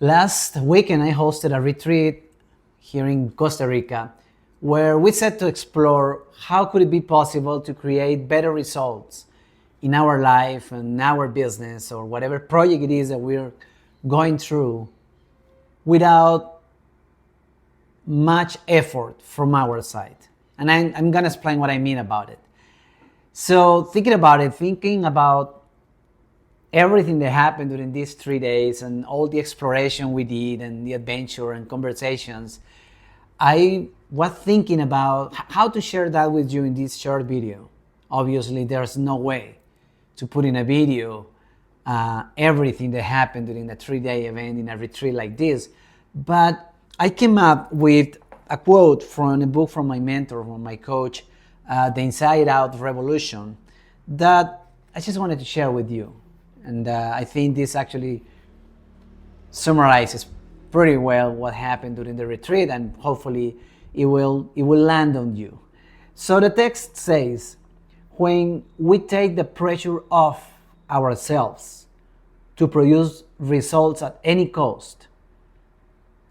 Last weekend, I hosted a retreat here in Costa Rica where we set to explore how could it be possible to create better results in our life and our business or whatever project it is that we're going through without much effort from our side. And I'm going to explain what I mean about it. So thinking about everything that happened during these 3 days and all the exploration we did and the adventure and conversations, I was thinking about how to share that with you in this short video. Obviously, there's no way to put in a video everything that happened during a 3-day event in a retreat like this. But I came up with a quote from a book from my mentor, from my coach, The Inside Out Revolution, that I just wanted to share with you. And I think this actually summarizes pretty well what happened during the retreat, and hopefully it will land on you. So the text says, when we take the pressure off ourselves to produce results at any cost,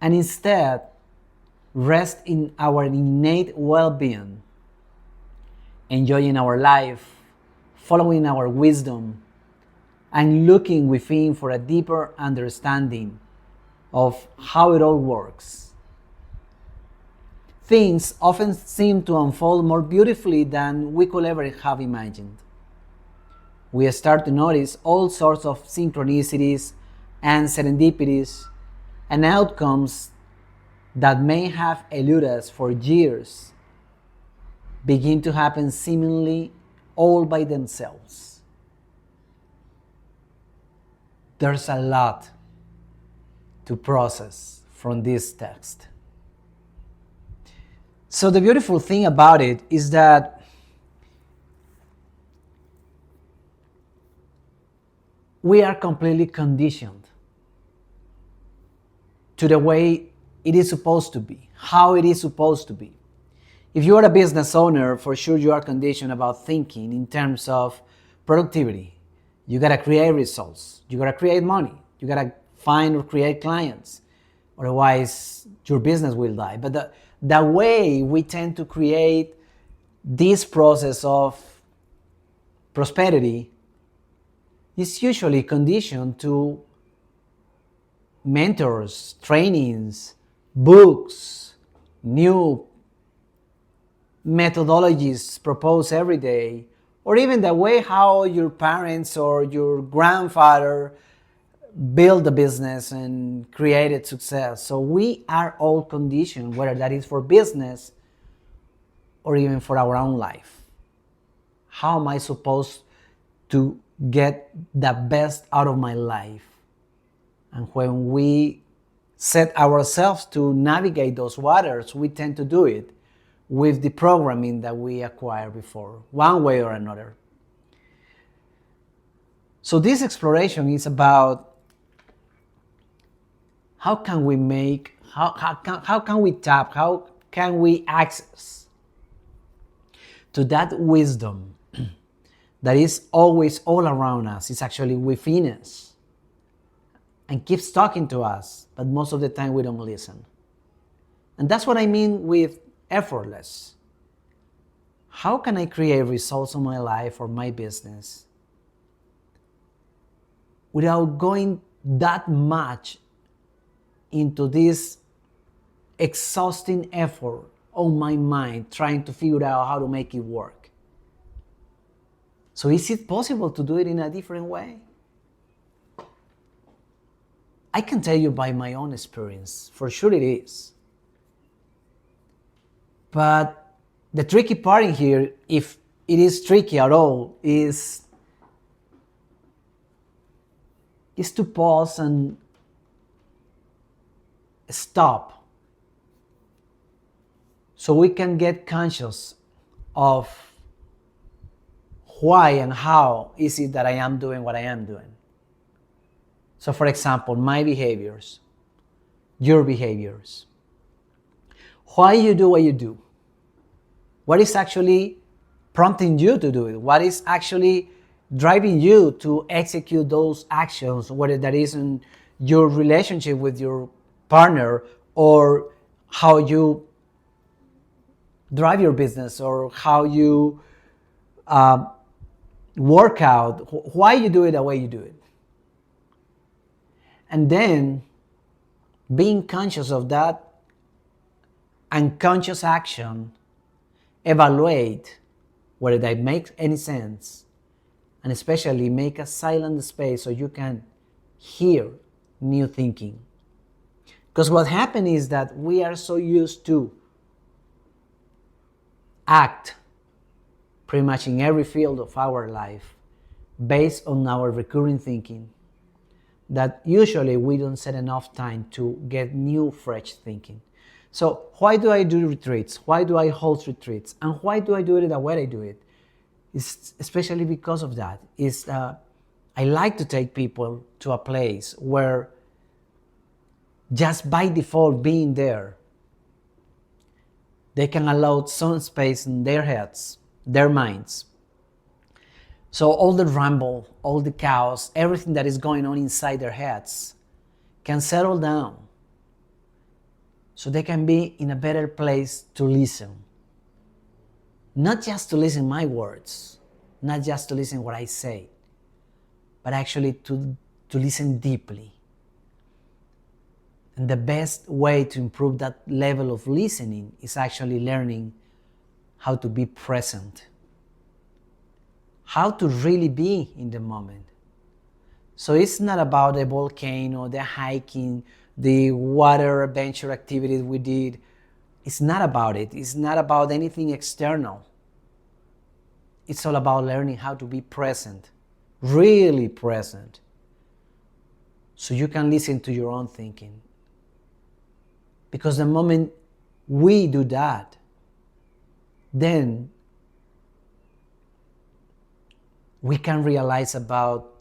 and instead rest in our innate well-being, enjoying our life, following our wisdom, and looking within for a deeper understanding of how it all works, things often seem to unfold more beautifully than we could ever have imagined. We start to notice all sorts of synchronicities and serendipities and outcomes that may have eluded us for years begin to happen seemingly all by themselves. There's a lot to process from this text. So the beautiful thing about it is that we are completely conditioned to the way it is supposed to be, how it is supposed to be. If you are a business owner, for sure you are conditioned about thinking in terms of productivity. You gotta create results. You gotta create money. You gotta find or create clients. Otherwise, your business will die. But the way we tend to create this process of prosperity is usually conditioned to mentors, trainings, books, new methodologies proposed every day, or even the way how your parents or your grandfather built a business and created success. So we are all conditioned, whether that is for business or even for our own life. How am I supposed to get the best out of my life? And when we set ourselves to navigate those waters, we tend to do it with the programming that we acquired before, one way or another. So this exploration is about how can we tap, how can we access to that wisdom that is always all around us. It's actually within us and keeps talking to us, but most of the time we don't listen. And that's what I mean with effortless. How can I create results in my life or my business without going that much into this exhausting effort on my mind trying to figure out how to make it work? So is it possible to do it in a different way? I can tell you by my own experience, for sure it is. But the tricky part in here, if it is tricky at all, is to pause and stop so we can get conscious of why and how is it that I am doing what I am doing. So for example, my behaviors, your behaviors. Why you do what you do? What is actually prompting you to do it? What is actually driving you to execute those actions, whether that is in your relationship with your partner, or how you drive your business, or how you work out, why you do it the way you do it. And then being conscious of that unconscious action, evaluate whether that makes any sense, and especially make a silent space so you can hear new thinking. Because what happens is that we are so used to act pretty much in every field of our life based on our recurring thinking that usually we don't set enough time to get new, fresh thinking. So why do I do retreats? Why do I host retreats? And why do I do it the way I do it? It's especially because of that. I like to take people to a place where just by default being there, they can allow some space in their heads, their minds. So all the ramble, all the chaos, everything that is going on inside their heads can settle down, so they can be in a better place to listen. Not just to listen my words, not just to listen what I say, but actually to listen deeply. And the best way to improve that level of listening is actually learning how to be present, how to really be in the moment. So it's not about the volcano, the hiking, the water adventure activities we did. It's not about it. It's not about anything external. It's all about learning how to be present, really present, so you can listen to your own thinking. Because the moment we do that, then we can realize about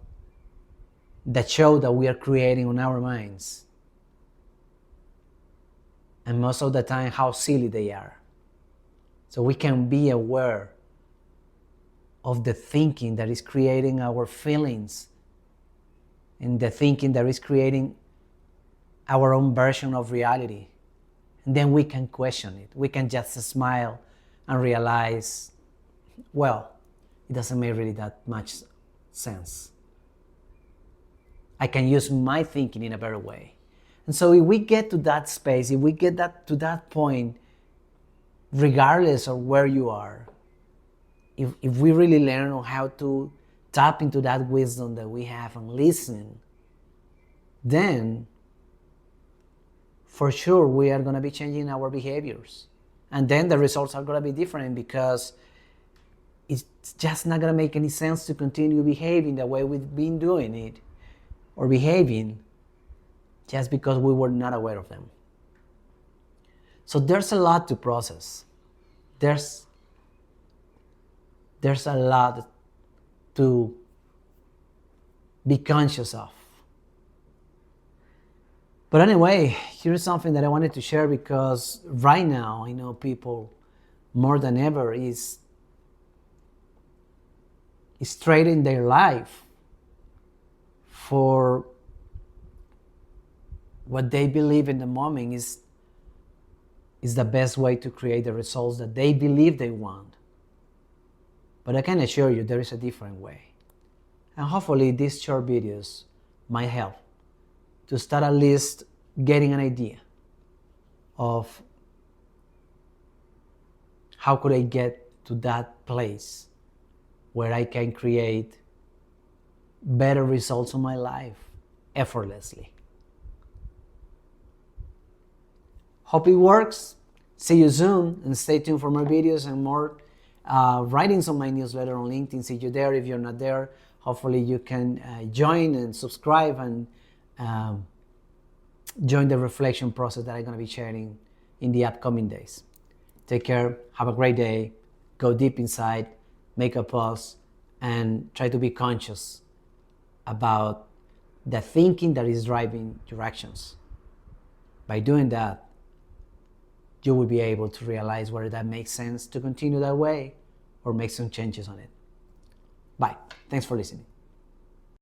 the show that we are creating on our minds. And most of the time, how silly they are. So we can be aware of the thinking that is creating our feelings, and the thinking that is creating our own version of reality. And then we can question it. We can just smile and realize, well, it doesn't make really that much sense. I can use my thinking in a better way. And so if we get to that space, if we get to that point, regardless of where you are, if we really learn on how to tap into that wisdom that we have and listen, then for sure we are going to be changing our behaviors. And then the results are going to be different, because it's just not going to make any sense to continue behaving the way we've been doing it, or behaving, just because we were not aware of them. So there's a lot to process. There's a lot to be conscious of. But anyway, here's something that I wanted to share, because right now I know people more than ever is trading their life for what they believe in the moment is the best way to create the results that they believe they want. But I can assure you there is a different way. And hopefully these short videos might help to start at least getting an idea of how could I get to that place where I can create better results in my life effortlessly. Hope it works. See you soon, and stay tuned for more videos and more writings on my newsletter on LinkedIn. See you there. If you're not there, hopefully you can join and subscribe and join the reflection process that I'm going to be sharing in the upcoming days. Take care. Have a great day. Go deep inside, make a pause, and try to be conscious about the thinking that is driving your actions. By doing that, you will be able to realize whether that makes sense to continue that way or make some changes on it. Bye. Thanks for listening.